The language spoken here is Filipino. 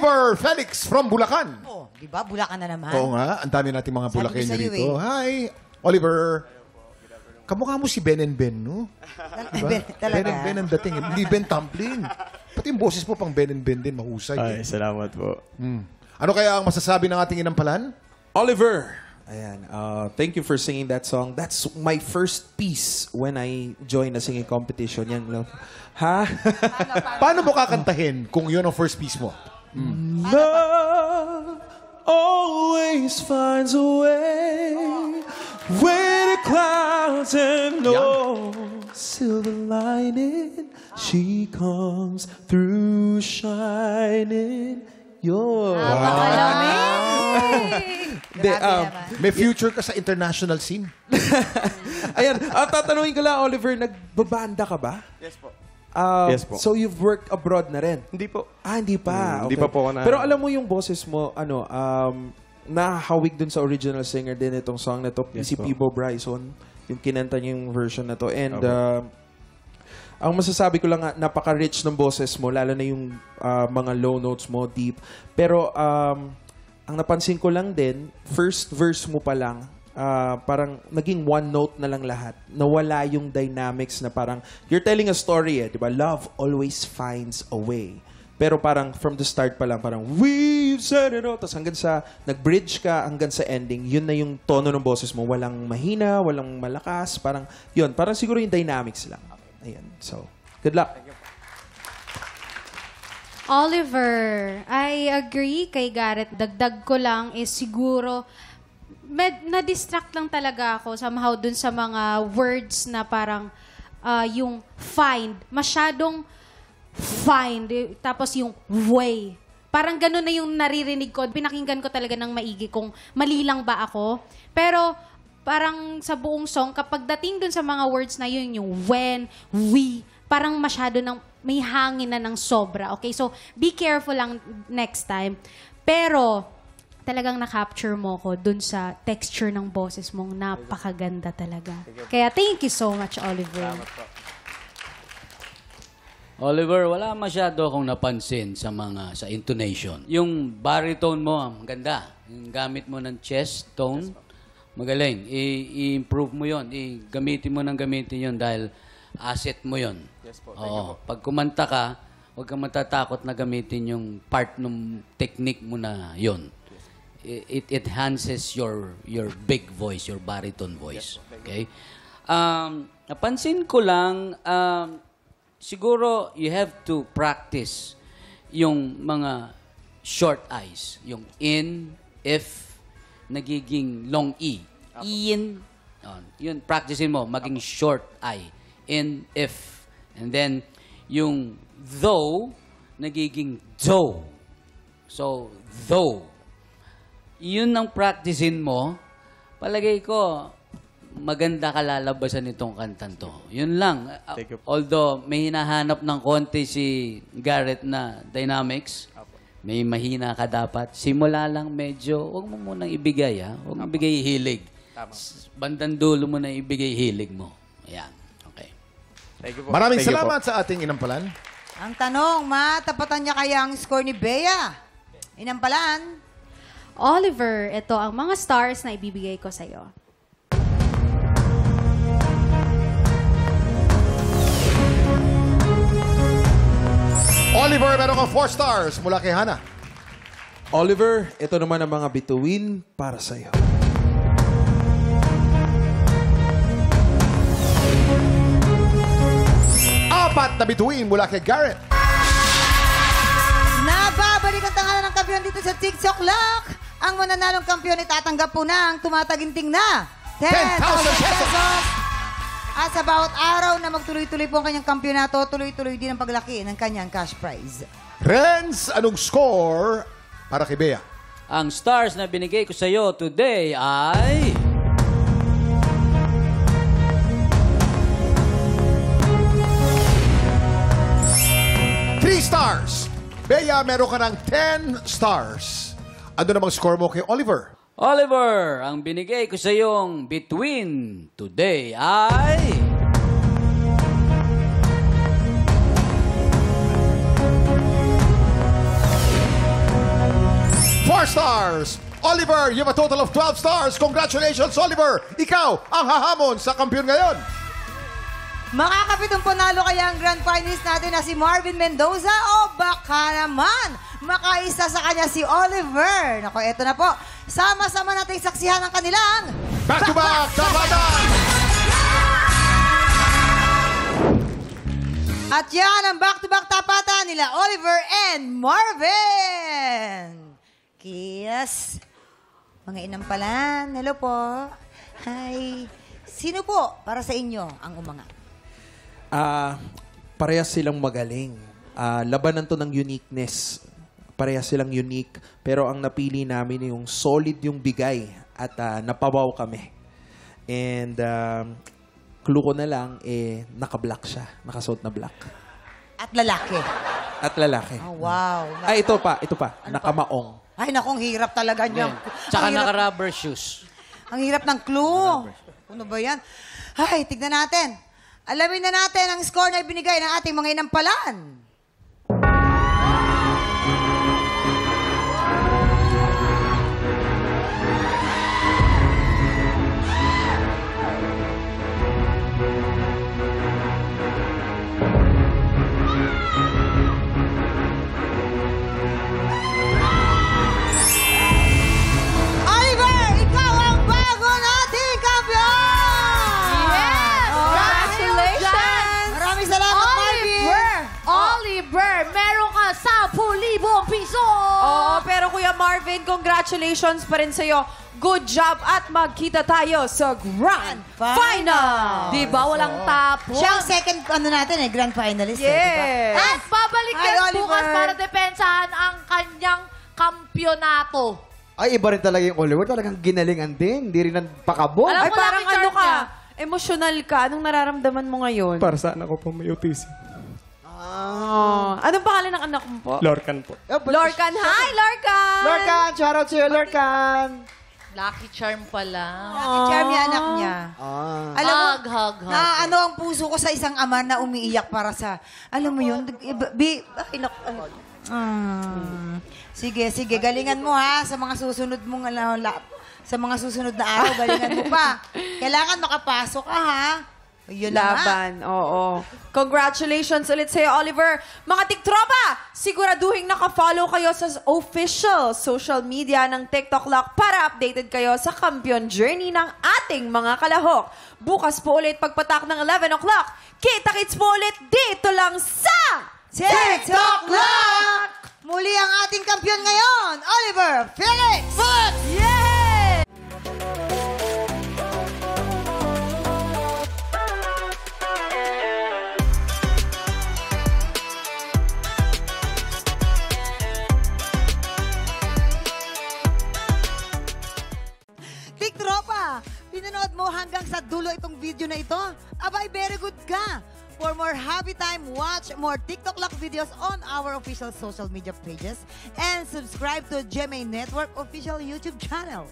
Oliver Felix from Bulacan. Oh, di ba? Bulacan na naman. Oo nga, ang dami nating mga Sabi ko Bulakenyo sa'yo dito. Hi, Oliver. Kamukha mo si Ben and Ben, no? Diba? Talaga? Ben and Ben ang dating. Hindi Ben Tumbling. Pati yung boses mo pang Ben and Ben din, mahusay. Ay, salamat po. Ano kaya ang masasabi ng ating inampalan? Oliver. Ayan. Thank you for singing that song. That's my first piece when I joined a singing competition. Yan, love. Ha? Paano mo kakantahin kung yun ang first piece mo? Love always finds a way when the clouds and no silver lining. She comes through shining. Yun. May future ka sa international scene? Ayan. Tatanungin ko lang, Oliver, nagbabanda ka ba? Yes po. Yes po. So you've worked abroad na rin? Hindi po. Hindi pa. Hindi pa po ako na... Pero alam mo yung boses mo, nahawig dun sa original singer din itong song na to, Yes si po. Peebo Bryson. Yung kinanta niya yung version na to. And ang masasabi ko lang, napaka-rich ng boses mo, lalo na yung mga low notes mo, deep. Pero ang napansin ko lang din, first verse mo pa lang, parang naging one note na lang lahat. Nawala yung dynamics na parang, you're telling a story di ba? Love always finds a way. Pero parang from the start pa lang, parang, we've said it all. Tapos hanggang sa, nag-bridge ka hanggang sa ending, yun na yung tono ng boses mo. Walang mahina, walang malakas. Parang, yun. Parang siguro yung dynamics lang. Ayan. So, good luck. Oliver, I agree kay Garrett. Dagdag ko lang is siguro, na-distract lang talaga ako somehow dun sa mga words na parang yung find. Masyadong find. Tapos yung way. Parang gano'n na yung naririnig ko. Pinakinggan ko talaga ng maigi kung mali lang ba ako. Pero parang sa buong song, kapag dating dun sa mga words na yun, yung when, we, parang masyado ng may hangin na ng sobra. Okay? So, be careful lang next time. Pero, talagang na-capture mo ko dun sa texture ng boses mong napakaganda talaga. Kaya, thank you so much, Oliver. Oliver, wala masyado akong napansin sa intonation. Yung baritone mo, ang ganda. Yung gamit mo ng chest tone, magaling. I-improve mo yon. Gamitin mo ng gamitin yon dahil asset mo yon. Yes po. Oo. Pag kumanta ka, huwag kang matatakot na gamitin yung part ng technique mo na yon. It enhances your big voice, your baritone voice. Okay? Napansin ko lang, siguro you have to practice yung mga short I's. Yung in, if, nagiging long E. In. Yun, practicein mo. Maging short I. In, if. And then, yung though, nagiging though. So, though. Yun ang practicein mo. Palagay ko, maganda kalalabasan itong kantan to. Yun lang. Although, may hinahanap ng konti si Garrett na dynamics, may mahina ka dapat. Simula lang medyo, huwag mo munang ibigay, ha? Huwag mo ibigay hilig. Bandang dulo mo na ibigay hilig mo. Ayan. Okay. Thank you po. Maraming Thank you salamat po. sa ating inampalan. Ang tanong, matapatan niya kaya ang score ni Bea? Inampalan? Oliver, ito ang mga stars na ibibigay ko sa'yo. Oliver, meron kang 4 stars mula kay Hana. Oliver, ito naman ang mga bituin para sa'yo. Apat na bituin mula kay Garrett. Nababalik ang tangalan ng kampiyon dito sa TikTok Lock. Ang mananalong kampiyon ay tatanggap po ng tumataginting na 10,000 pesos. At sa bawat araw na magtuloy-tuloy po ang kanyang kampiyonato, tuloy-tuloy din ang paglaki ng kanyang cash prize. Renz, anong score para kay Bea? Ang stars na binigay ko sa iyo today ay... stars. Bea, meron ka ng 10 stars. Ano namang score mo kay Oliver? Oliver, ang binigay ko sa iyong between today ay... 3 stars. Oliver, you have a total of 12 stars. Congratulations, Oliver. Ikaw ang hahamon sa kampiyon ngayon. Makakapitong panalo kaya ang grand finalist natin na si Marvin Mendoza o baka naman makaisa sa kanya si Oliver. Nako, eto na po. Sama-sama natin saksihan ang kanilang Back-to-back tapatan. At yan ang back-to-back tapatan nila Oliver and Marvin. Yes. Mga inampalan, hello po. Hi. Sino po para sa inyo ang umangat? Parehas silang magaling. Labanan to ng uniqueness. Parehas silang unique. Pero ang napili namin yung solid yung bigay at napawaw kami. And clue ko na lang, naka-black siya. Nakasuot na black. At lalaki. At lalaki. Oh, wow. Ay, ito pa. Nakamaong. Ay, nakong hirap talaga niya. Tsaka naka-rubber shoes. Ang hirap ng clue. Ano ba yan? Ay, tignan natin. Alamin na natin ang score na ibinigay ng ating mga inampalan. Oliver, ikaw ang bago nating kampiyon! Yes! Congratulations! Maraming salamat, Marvin! Oliver, meron ka 10,000 piso! Oo, pero Kuya Marvin, congratulations pa rin sa'yo. Good job at magkita tayo sa Grand Final! Di ba? Walang tapon. Siya ang second, natin grand finalist. Yes! Diba? At babalik Ay, yan Oliver. bukas para depensahan ang kanyang kampyonato. Ay, iba rin talaga yung Oliver. Talagang ginalingan din. Hindi rin nagpakabog. Alam Ay, mo, parang Lucky ano Charm ka? niya. Emotional ka? Anong nararamdaman mo ngayon? Para sa anak ko po may autism. Anong pangalan ng anak mo po? Lorcan po. Lorcan. Hi, Lorcan! Lorcan! Shoutout sa'yo, Lorcan! Lucky Charm pala. Charm yung anak niya. Alam mo, Hug. na ano ang puso ko sa isang ama na umiiyak para sa, alam mo yun, Sige, galingan mo ha, sa mga susunod mong, sa mga susunod na araw, galingan mo pa. Kailangan makapasok ka ha. Yun na nga. Laban, oo. Congratulations ulit sa'yo, Oliver. Mga tiktropa, siguraduhin naka-follow kayo sa official social media ng TikTok Lock para updated kayo sa kampiyon journey ng ating mga kalahok. Bukas po ulit pagpatak ng 11 o'clock. Kita-kits po ulit dito lang sa TikTok Lock! Muli ang ating kampiyon ngayon, Oliver Felix! Yeah! Tiktropa, pinanood mo hanggang sa dulo itong video na ito? Abay, very good ka! For more happy time, watch more TikTok Lock videos on our official social media pages and subscribe to GMA Network official YouTube channel.